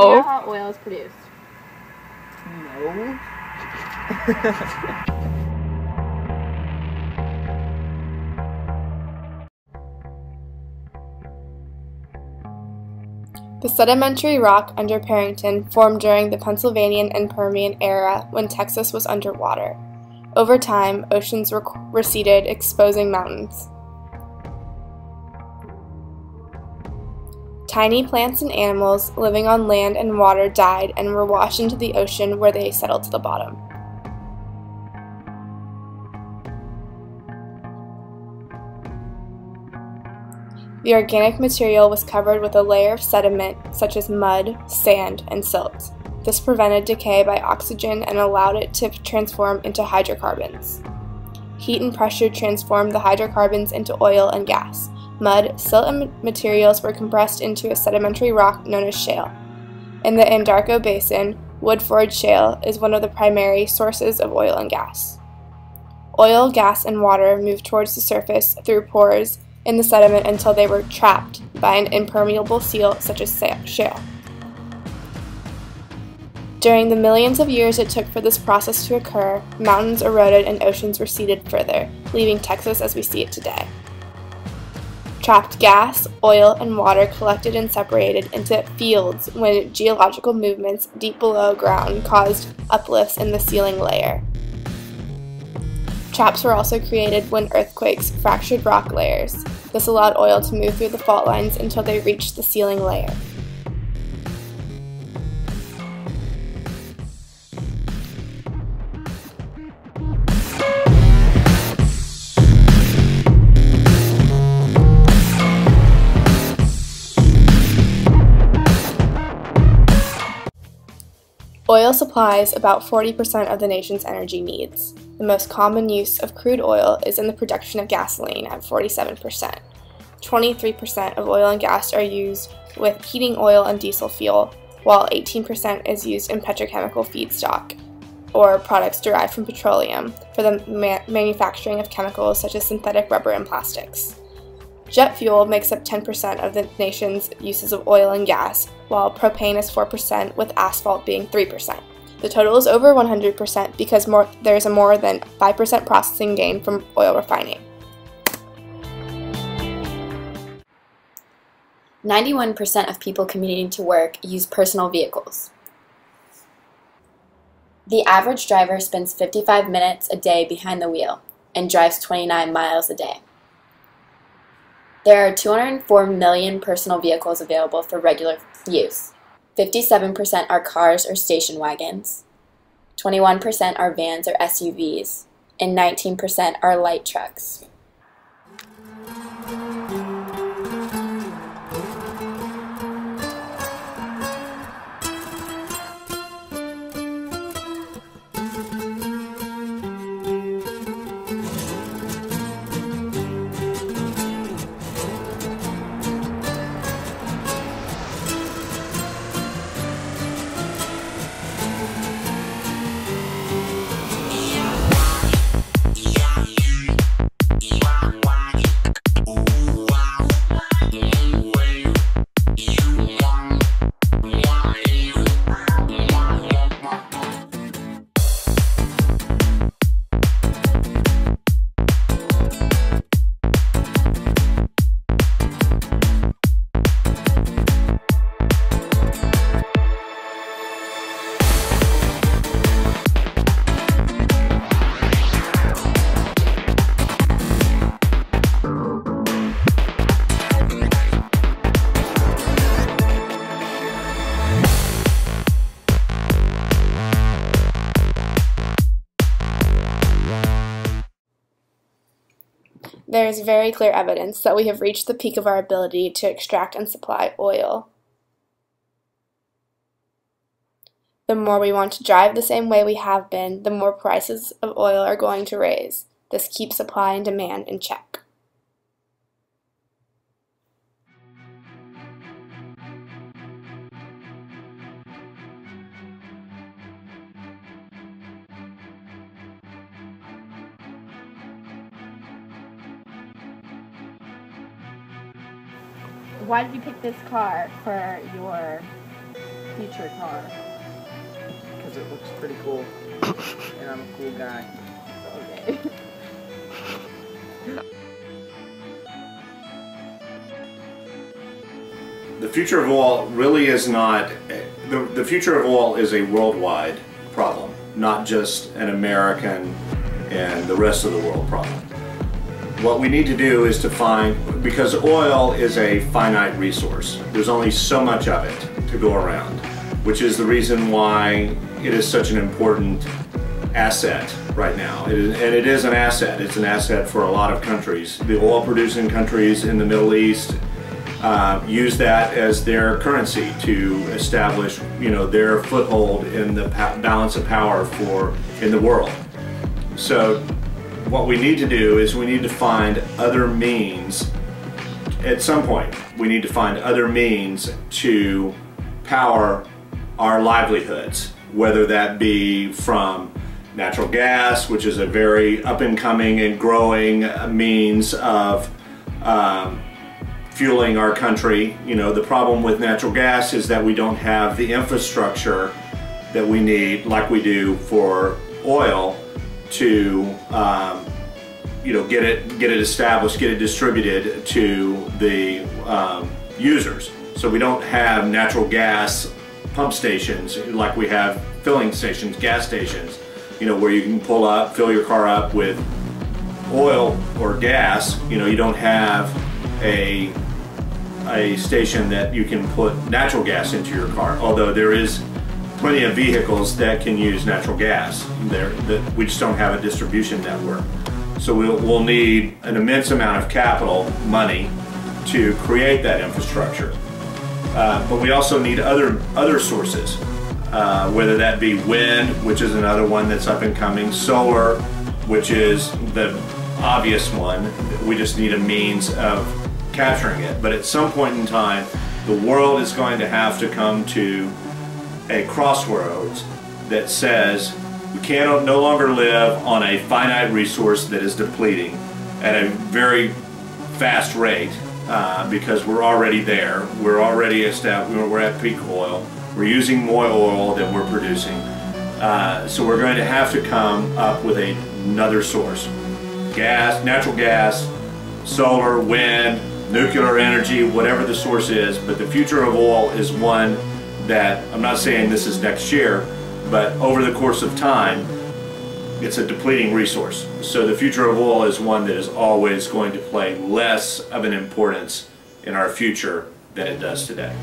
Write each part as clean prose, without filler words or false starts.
you know how oil is produced? No. The sedimentary rock under Parrington formed during the Pennsylvanian and Permian era when Texas was underwater. Over time, oceans receded, exposing mountains. Tiny plants and animals living on land and water died and were washed into the ocean where they settled to the bottom. The organic material was covered with a layer of sediment such as mud, sand, and silt. This prevented decay by oxygen and allowed it to transform into hydrocarbons. Heat and pressure transformed the hydrocarbons into oil and gas. Mud, silt, and materials were compressed into a sedimentary rock known as shale. In the Anadarko Basin, Woodford Shale is one of the primary sources of oil and gas. Oil, gas, and water moved towards the surface through pores in the sediment until they were trapped by an impermeable seal such as shale. During the millions of years it took for this process to occur, mountains eroded and oceans receded further, leaving Texas as we see it today. Trapped gas, oil, and water collected and separated into fields when geological movements deep below ground caused uplifts in the sealing layer. Traps were also created when earthquakes fractured rock layers. This allowed oil to move through the fault lines until they reached the sealing layer. Oil supplies about 40% of the nation's energy needs. The most common use of crude oil is in the production of gasoline at 47%. 23% of oil and gas are used with heating oil and diesel fuel, while 18% is used in petrochemical feedstock, or products derived from petroleum, for the manufacturing of chemicals such as synthetic rubber and plastics. Jet fuel makes up 10% of the nation's uses of oil and gas, while propane is 4%, with asphalt being 3%. The total is over 100% because there is a more than 5% processing gain from oil refining. 91% of people commuting to work use personal vehicles. The average driver spends 55 minutes a day behind the wheel and drives 29 miles a day. There are 204 million personal vehicles available for regular use. 57% are cars or station wagons, 21% are vans or SUVs, and 19% are light trucks. There is very clear evidence that we have reached the peak of our ability to extract and supply oil. The more we want to drive the same way we have been, the more prices of oil are going to raise. This keeps supply and demand in check. Why did you pick this car for your feature car because it looks pretty cool, and I'm a cool guy. Okay. The future of oil really is not, the future of oil is a worldwide problem, not just an American and the rest of the world problem. What we need to do is to find, because oil is a finite resource, there's only so much of it to go around, which is the reason why it is such an important asset right now. And it is an asset. It's an asset for a lot of countries. The oil producing countries in the Middle East use that as their currency to establish, their foothold in the balance of power in the world. So what we need to do is we need to find other means. At some point, we need to find other means to power our livelihoods, whether that be from natural gas, which is a very up-and-coming and growing means of fueling our country. The problem with natural gas is that we don't have the infrastructure that we need, like we do for oil, to get it established, get it distributed to the users. So we don't have natural gas pump stations like we have filling stations, gas stations, where you can pull up, fill your car up with oil or gas. You don't have a station that you can put natural gas into your car, although there is plenty of vehicles that can use natural gas. We just don't have a distribution network. So we'll need an immense amount of capital, money, to create that infrastructure. But we also need other sources, whether that be wind, which is another one that's up and coming, solar, which is the obvious one. We just need a means of capturing it. But at some point in time, the world is going to have to come to a crossroads that says we can no longer live on a finite resource that is depleting at a very fast rate, because we're already there. We're already established. We're at peak oil. We're using more oil than we're producing. So we're going to have to come up with another source. Gas, natural gas, solar, wind, nuclear energy, whatever the source is. But the future of oil is one that, I'm not saying this is next year, but over the course of time, it's a depleting resource. So the future of oil is one that is always going to play less of an importance in our future than it does today.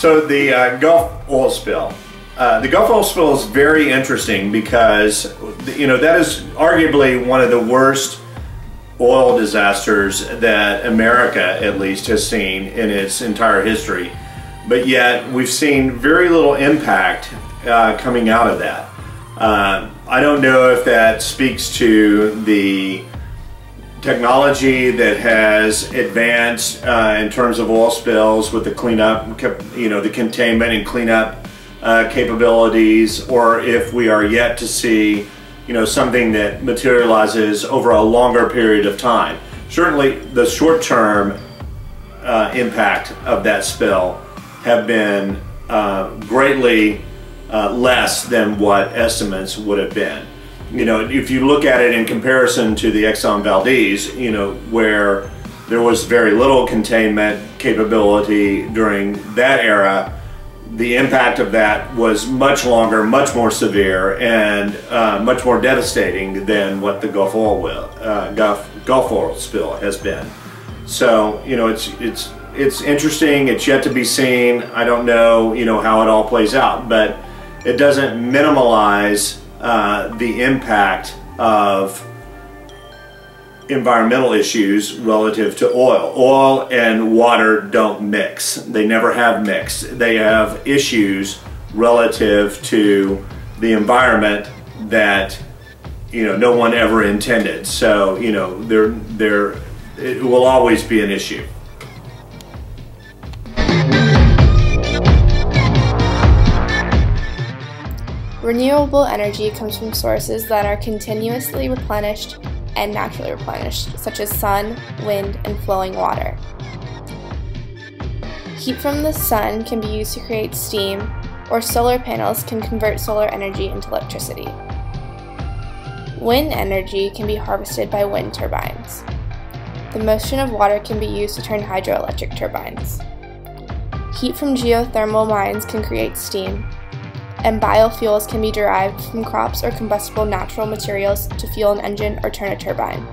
So the Gulf oil spill. The Gulf oil spill is very interesting because, that is arguably one of the worst oil disasters that America, at least, has seen in its entire history. But yet, we've seen very little impact coming out of that. I don't know if that speaks to the technology that has advanced in terms of oil spills with the cleanup, the containment and cleanup capabilities, or if we are yet to see, something that materializes over a longer period of time. Certainly, the short-term impact of that spill have been greatly less than what estimates would have been. If you look at it in comparison to the Exxon Valdez, where there was very little containment capability during that era, the impact of that was much longer, much more severe, and much more devastating than what the Gulf oil spill has been. So, it's interesting. It's yet to be seen. I don't know, how it all plays out, but it doesn't minimize the impact of environmental issues relative to oil. Oil and water don't mix. They never have mixed. They have issues relative to the environment that no one ever intended. So it will always be an issue. Renewable energy comes from sources that are continuously replenished and naturally replenished, such as sun, wind, and flowing water. Heat from the sun can be used to create steam, or solar panels can convert solar energy into electricity. Wind energy can be harvested by wind turbines. The motion of water can be used to turn hydroelectric turbines. Heat from geothermal mines can create steam, and biofuels can be derived from crops or combustible natural materials to fuel an engine or turn a turbine.